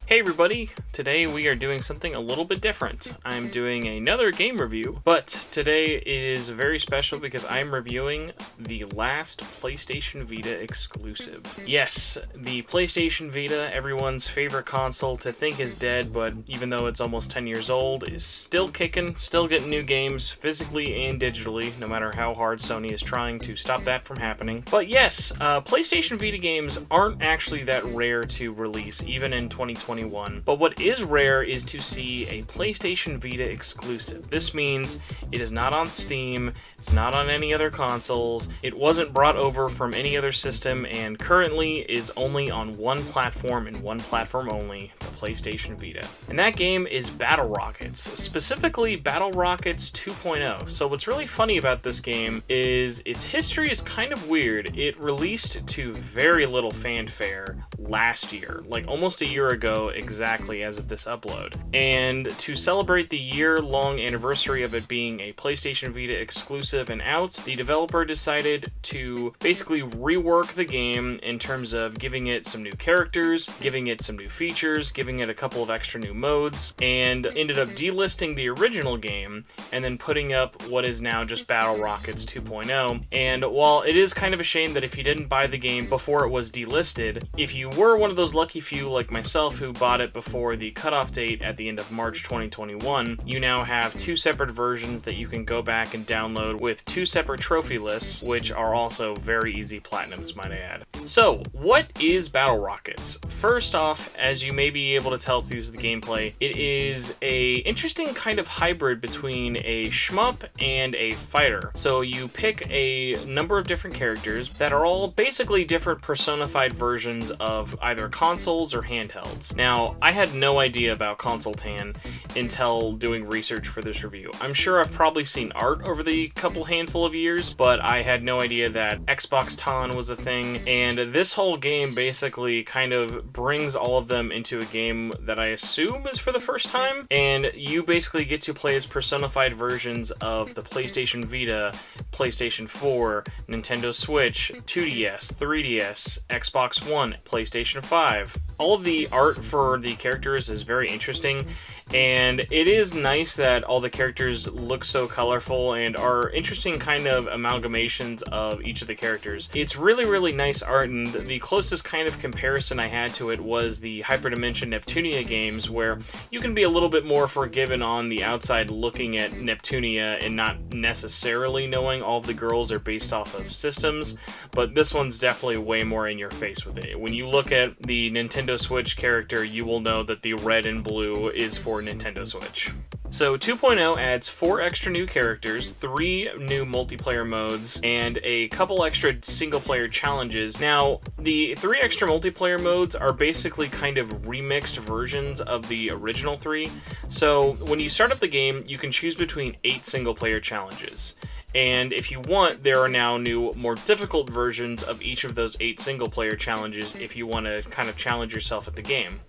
Hey everybody, today we are doing something a little bit different. I'm doing another game review, but today is very special because I'm reviewing the last PlayStation Vita exclusive. Yes, the PlayStation Vita, everyone's favorite console to think is dead, but even though it's almost 10 years old, is still kicking, still getting new games physically and digitally, no matter how hard Sony is trying to stop that from happening. But yes, PlayStation Vita games aren't actually that rare to release, even in 2021. But what is rare is to see a PlayStation Vita exclusive. This means it is not on Steam, it's not on any other consoles, it wasn't brought over from any other system, and currently is only on one platform and one platform only, the PlayStation Vita. And that game is Battle Rockets, specifically Battle Rockets 2.0. So what's really funny about this game is its history is kind of weird. It released to very little fanfare last year, like almost a year ago exactly as of this upload. And to celebrate the year-long anniversary of it being a PlayStation Vita exclusive and out, the developer decided to basically rework the game in terms of giving it some new characters, giving it some new features, giving it a couple of extra new modes, and ended up delisting the original game and then putting up what is now just Battle Rockets 2.0. And while it is kind of a shame that if you didn't buy the game before it was delisted, if you were one of those lucky few like myself who bought it before the cutoff date at the end of March 2021, you now have two separate versions that you can go back and download with two separate trophy lists, which are also very easy platinums, might I add. So, what is Battle Rockets? First off, as you may be able to tell through the gameplay, it is a interesting kind of hybrid between a shmup and a fighter. So you pick a number of different characters that are all basically different personified versions of either consoles or handhelds. Now, I had no idea about Console Tan until doing research for this review. I'm sure I've probably seen art over the couple handful of years, but I had no idea that Xbox Tan was a thing, and this whole game basically kind of brings all of them into a game that I assume is for the first time, and you basically get to play as personified versions of the PlayStation Vita, PlayStation 4, Nintendo Switch, 2DS, 3DS, Xbox One, PlayStation 5. All of the art for the characters is very interesting, and it is nice that all the characters look so colorful and are interesting kind of amalgamations of each of the characters. It's really, really nice art, and the closest kind of comparison I had to it was the Hyperdimension Neptunia games, where you can be a little bit more forgiven on the outside looking at Neptunia and not necessarily knowing all of the girls are based off of systems, but this one's definitely way more in your face with it. When you look at the Nintendo Switch character, you will know that the red and blue is for Nintendo Switch. So 2.0 adds 4 extra new characters, 3 new multiplayer modes, and a couple extra single-player challenges. Now, the 3 extra multiplayer modes are basically kind of remixed versions of the original 3. So when you start up the game, you can choose between 8 single-player challenges. And if you want, there are now new, more difficult versions of each of those 8 single-player challenges if you want to kind of challenge yourself at the game.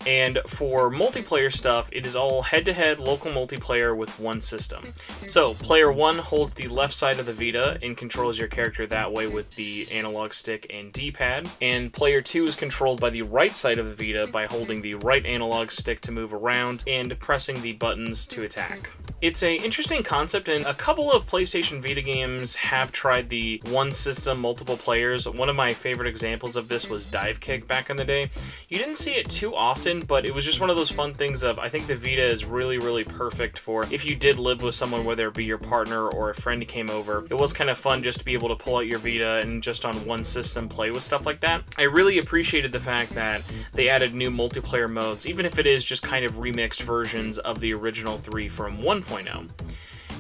And for multiplayer stuff, it is all head-to-head local multiplayer with one system. So, player 1 holds the left side of the Vita and controls your character that way with the analog stick and D-pad. And player 2 is controlled by the right side of the Vita by holding the right analog stick to move around and pressing the buttons to attack. It's an interesting concept, and a couple of PlayStation Vita games have tried the one system, multiple players. One of my favorite examples of this was Dive Kick back in the day. You didn't see it too often, but it was just one of those fun things of, I think the Vita is really, really perfect for if you did live with someone, whether it be your partner or a friend who came over. It was kind of fun just to be able to pull out your Vita and just on one system play with stuff like that. I really appreciated the fact that they added new multiplayer modes, even if it is just kind of remixed versions of the original 3 from 1.0.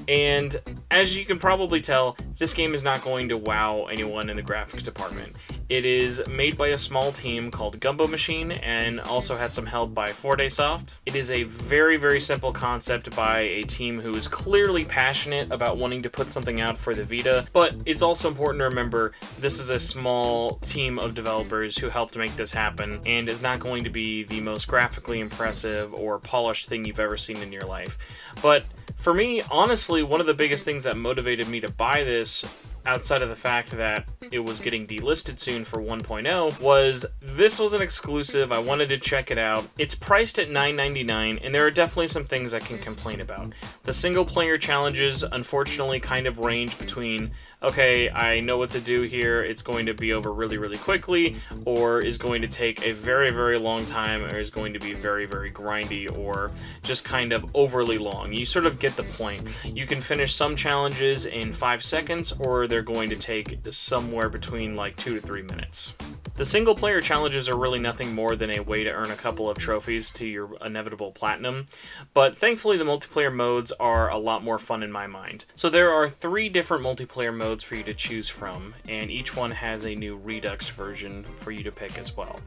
And as you can probably tell, this game is not going to wow anyone in the graphics department. It is made by a small team called Gumbo Machine and also had some help by 4Daysoft. It is a very, very simple concept by a team who is clearly passionate about wanting to put something out for the Vita, but it's also important to remember this is a small team of developers who helped make this happen and is not going to be the most graphically impressive or polished thing you've ever seen in your life. But for me, honestly, one of the biggest things that motivated me to buy this outside of the fact that it was getting delisted soon for 1.0, was this was an exclusive. I wanted to check it out. It's priced at $9.99, and there are definitely some things I can complain about. The single player challenges, unfortunately, kind of range between, okay, I know what to do here, it's going to be over really, really quickly, or is going to take a very, very long time, or is going to be very, very grindy, or just kind of overly long. You sort of get the point. You can finish some challenges in 5 seconds, or they're going to take somewhere between like 2 to 3 minutes. The single player challenges are really nothing more than a way to earn a couple of trophies to your inevitable platinum, but thankfully the multiplayer modes are a lot more fun in my mind. So there are 3 different multiplayer modes for you to choose from, and each one has a new Redux version for you to pick as well.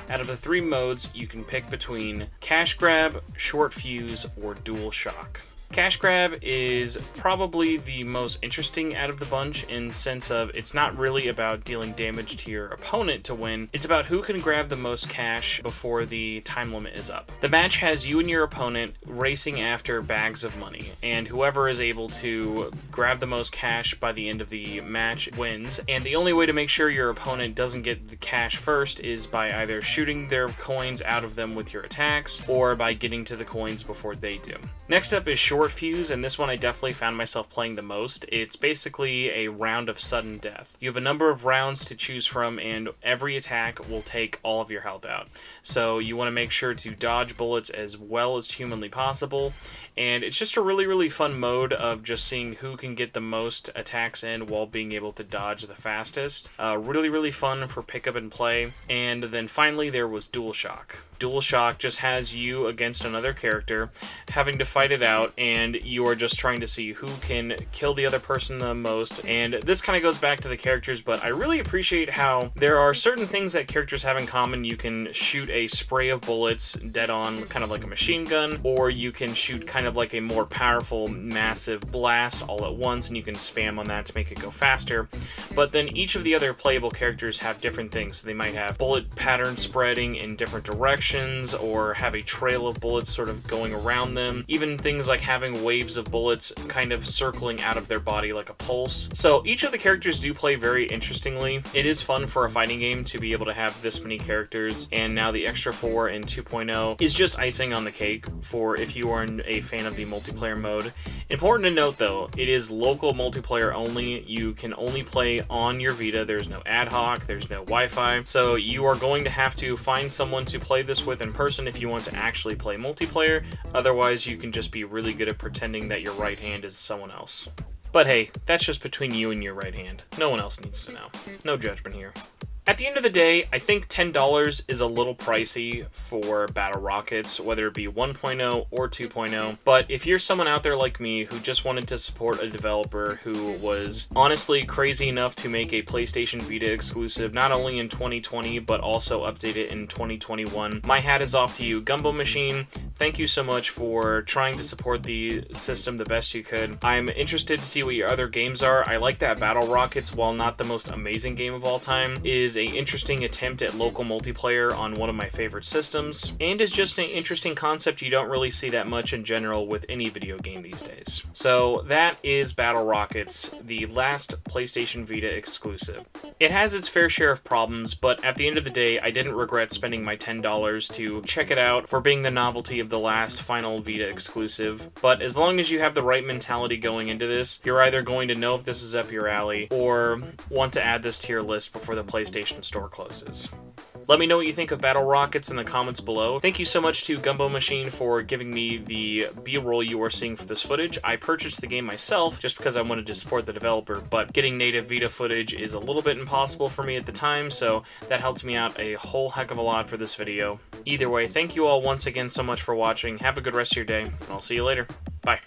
Out of the 3 modes, you can pick between Cash Grab, Short Fuse, or Dual Shock. Cash Grab is probably the most interesting out of the bunch in the sense of it's not really about dealing damage to your opponent to win, it's about who can grab the most cash before the time limit is up. The match has you and your opponent racing after bags of money, and whoever is able to grab the most cash by the end of the match wins, and the only way to make sure your opponent doesn't get the cash first is by either shooting their coins out of them with your attacks, or by getting to the coins before they do. Next up is Short Fuse, and this one I definitely found myself playing the most. It's basically a round of sudden death. You have a number of rounds to choose from, and every attack will take all of your health out. So you want to make sure to dodge bullets as well as humanly possible, and it's just a really, really fun mode of just seeing who can get the most attacks in while being able to dodge the fastest. Really, really fun for pick up and play. And then finally there was Dual Shock. Dual Shock just has you against another character, having to fight it out, and you are just trying to see who can kill the other person the most. And this kind of goes back to the characters, but I really appreciate how there are certain things that characters have in common. You can shoot a spray of bullets dead on, kind of like a machine gun, or you can shoot kind of like a more powerful, massive blast all at once, and you can spam on that to make it go faster. But then each of the other playable characters have different things. So they might have bullet pattern spreading in different directions, or have a trail of bullets sort of going around them. Even things like having waves of bullets kind of circling out of their body like a pulse. So each of the characters do play very interestingly. It is fun for a fighting game to be able to have this many characters, and now the extra 4 in 2.0 is just icing on the cake for if you are a fan of the multiplayer mode. Important to note though, it is local multiplayer only. You can only play on your Vita. There's no ad hoc, there's no Wi-Fi, so you are going to have to find someone to play this with in person if you want to actually play multiplayer. Otherwise, you can just be really good at pretending that your right hand is someone else. But hey, that's just between you and your right hand. No one else needs to know. No judgment here. At the end of the day, I think $10 is a little pricey for Battle Rockets, whether it be 1.0 or 2.0, but if you're someone out there like me who just wanted to support a developer who was honestly crazy enough to make a PlayStation Vita exclusive not only in 2020, but also update it in 2021, my hat is off to you, Gumbo Machine. Thank you so much for trying to support the system the best you could. I'm interested to see what your other games are. I like that Battle Rockets, while not the most amazing game of all time, is an interesting attempt at local multiplayer on one of my favorite systems, and is just an interesting concept you don't really see that much in general with any video game these days. So that is Battle Rockets, the last PlayStation Vita exclusive. It has its fair share of problems, but at the end of the day, I didn't regret spending my $10 to check it out for being the novelty of the last final Vita exclusive. But as long as you have the right mentality going into this, you're either going to know if this is up your alley, or want to add this to your list before the PlayStation Store closes. Let me know what you think of Battle Rockets in the comments below. Thank you so much to Gumbo Machine for giving me the B-roll you are seeing for this footage. I purchased the game myself just because I wanted to support the developer, but getting native Vita footage is a little bit impossible for me at the time, so that helped me out a whole heck of a lot for this video. Either way, thank you all once again so much for watching. Have a good rest of your day, and I'll see you later. Bye.